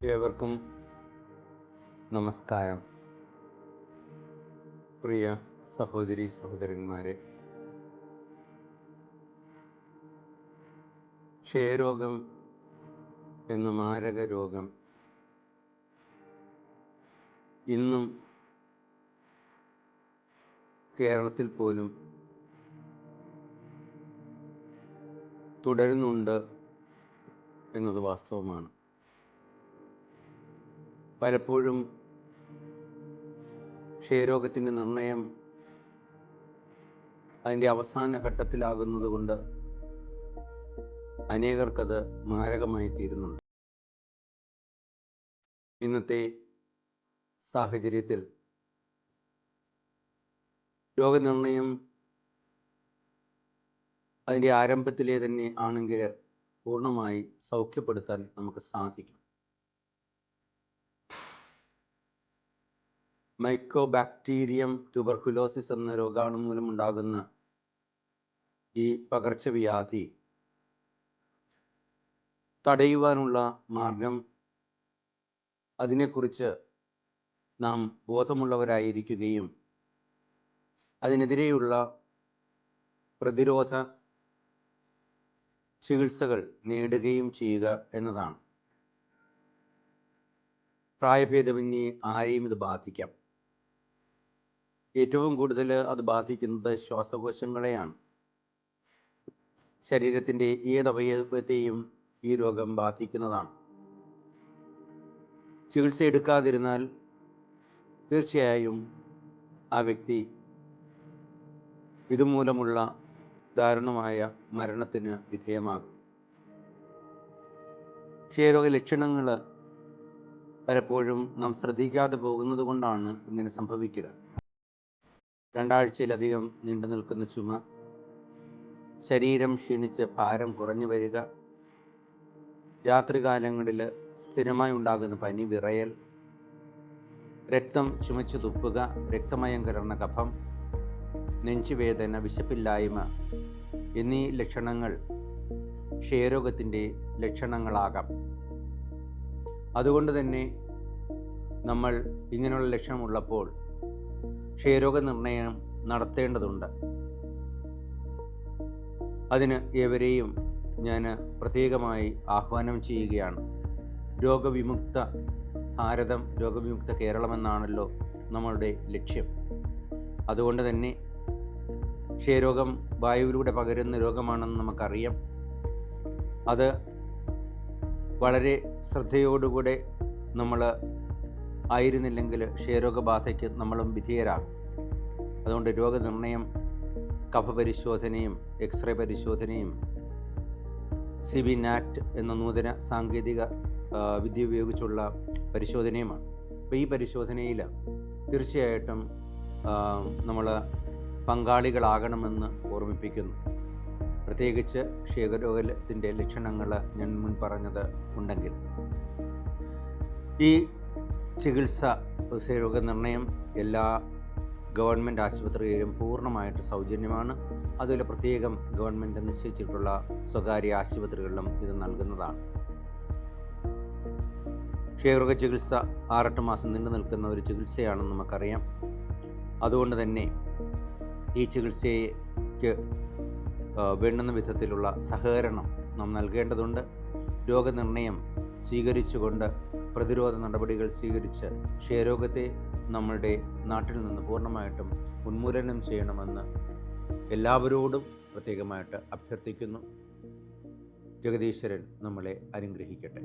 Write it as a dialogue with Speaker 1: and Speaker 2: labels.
Speaker 1: ഏവർക്കും നമസ്കാരം. പ്രിയ സഹോദരി സഹോദരന്മാരെ, ക്ഷയരോഗം എന്ന മാരക രോഗം ഇന്നും കേരളത്തിൽ പോലും തുടരുന്നുണ്ട് എന്നത് വാസ്തവമാണ്. പലപ്പോഴും ക്ഷയരോഗത്തിൻ്റെ നിർണയം അതിൻ്റെ അവസാന ഘട്ടത്തിലാകുന്നത് കൊണ്ട് അനേകർക്കത് മാരകമായി തീരുന്നുണ്ട്. ഇന്നത്തെ സാഹചര്യത്തിൽ രോഗനിർണയം അതിൻ്റെ ആരംഭത്തിലെ തന്നെ ആണെങ്കിൽ പൂർണ്ണമായി സൗഖ്യപ്പെടുത്താൻ നമുക്ക് സാധിക്കും. മൈക്കോബാക്ടീരിയം ട്യൂബർക്കുലോസിസ് എന്ന രോഗാണു മൂലമുണ്ടാകുന്ന ഈ പകർച്ചവ്യാധി തടയുവാനുള്ള മാർഗം, അതിനെക്കുറിച്ച് നാം ബോധമുള്ളവരായിരിക്കുകയും അതിനെതിരെയുള്ള പ്രതിരോധ ചികിത്സകൾ നേടുകയും ചെയ്യുക എന്നതാണ്. പ്രായഭേദമന്യേ ആരെയും ഇത് ബാധിക്കാം. ഏറ്റവും കൂടുതൽ അത് ബാധിക്കുന്നത് ശ്വാസകോശങ്ങളെയാണ്. ശരീരത്തിൻ്റെ ഏതവയവത്തെയും ഈ രോഗം ബാധിക്കുന്നതാണ്. ചികിത്സ എടുക്കാതിരുന്നാൽ തീർച്ചയായും ആ വ്യക്തി ഇതുമൂലമുള്ള ദാരുണമായ മരണത്തിന് വിധേയമാകും. ക്ഷയരോഗ ലക്ഷണങ്ങൾ പലപ്പോഴും നാം ശ്രദ്ധിക്കാതെ പോകുന്നത് കൊണ്ടാണ് ഇങ്ങനെ സംഭവിക്കുക. 2 ആഴ്ചയിലധികം നീണ്ടു നിൽക്കുന്ന ചുമ, ശരീരം ക്ഷീണിച്ച് ഭാരം കുറഞ്ഞു വരിക, രാത്രികാലങ്ങളിൽ സ്ഥിരമായി ഉണ്ടാകുന്ന പനി, വിറയൽ, രക്തം ചുമച്ചു തുപ്പുക, രക്തമയം കലർന്ന കഫം, നെഞ്ചുവേദന, വിശപ്പില്ലായ്മ എന്നീ ലക്ഷണങ്ങൾ ക്ഷയരോഗത്തിൻ്റെ ലക്ഷണങ്ങളാകാം. അതുകൊണ്ട് തന്നെ നമ്മൾ ഇങ്ങനെയുള്ള ലക്ഷണമുള്ളപ്പോൾ ക്ഷയരോഗ നിർണയം നടത്തേണ്ടതുണ്ട്. അതിന് ഏവരെയും ഞാൻ പ്രത്യേകമായി ആഹ്വാനം ചെയ്യുകയാണ്. രോഗവിമുക്ത ഭാരതം, രോഗവിമുക്ത കേരളം എന്നാണല്ലോ നമ്മളുടെ ലക്ഷ്യം. അതുകൊണ്ട് തന്നെ ക്ഷയരോഗം വായുവിലൂടെ പകരുന്ന രോഗമാണെന്ന് നമുക്കറിയാം. അത് വളരെ ശ്രദ്ധയോടുകൂടെ നമ്മൾ ആയിരുന്നില്ലെങ്കിൽ ക്ഷയരോഗബാധയ്ക്ക് നമ്മളും വിധേയരാകും. അതുകൊണ്ട് രോഗനിർണയം കഫപരിശോധനയും എക്സ്റേ പരിശോധനയും CBNAT എന്ന നൂതന സാങ്കേതിക വിദ്യ ഉപയോഗിച്ചുള്ള പരിശോധനയുമാണ്. അപ്പോൾ ഈ പരിശോധനയിൽ തീർച്ചയായിട്ടും നമ്മൾ പങ്കാളികളാകണമെന്ന് ഓർമ്മിപ്പിക്കുന്നു. പ്രത്യേകിച്ച് ക്ഷയരോഗത്തിൻ്റെ ലക്ഷണങ്ങൾ ഞാൻ മുൻ പറഞ്ഞത് ഉണ്ടെങ്കിൽ. ഈ ചികിത്സ, ക്ഷയരോഗനിർണയം എല്ലാ ഗവൺമെൻറ് ആശുപത്രിയിലും പൂർണ്ണമായിട്ട് സൗജന്യമാണ്. അതുപോലെ പ്രത്യേകം ഗവൺമെൻറ് നിശ്ചയിച്ചിട്ടുള്ള സ്വകാര്യ ആശുപത്രികളിലും ഇത് നൽകുന്നതാണ്. ക്ഷയരോഗ ചികിത്സ 6-8 മാസം നീണ്ടു നിൽക്കുന്ന ഒരു ചികിത്സയാണെന്ന് നമുക്കറിയാം. അതുകൊണ്ട് തന്നെ ഈ ചികിത്സയ്ക്ക് വേണ്ടുന്ന വിധത്തിലുള്ള സഹകരണം നാം നൽകേണ്ടതുണ്ട്. രോഗനിർണയം സ്വീകരിച്ചുകൊണ്ട് പ്രതിരോധ നടപടികൾ സ്വീകരിച്ച് ക്ഷയരോഗത്തെ നമ്മളുടെ നാട്ടിൽ നിന്ന് പൂർണ്ണമായിട്ടും ഉന്മൂലനം ചെയ്യണമെന്ന് എല്ലാവരോടും പ്രത്യേകമായിട്ട് അഭ്യർത്ഥിക്കുന്നു. ജഗദീശ്വരൻ നമ്മളെ അനുഗ്രഹിക്കട്ടെ.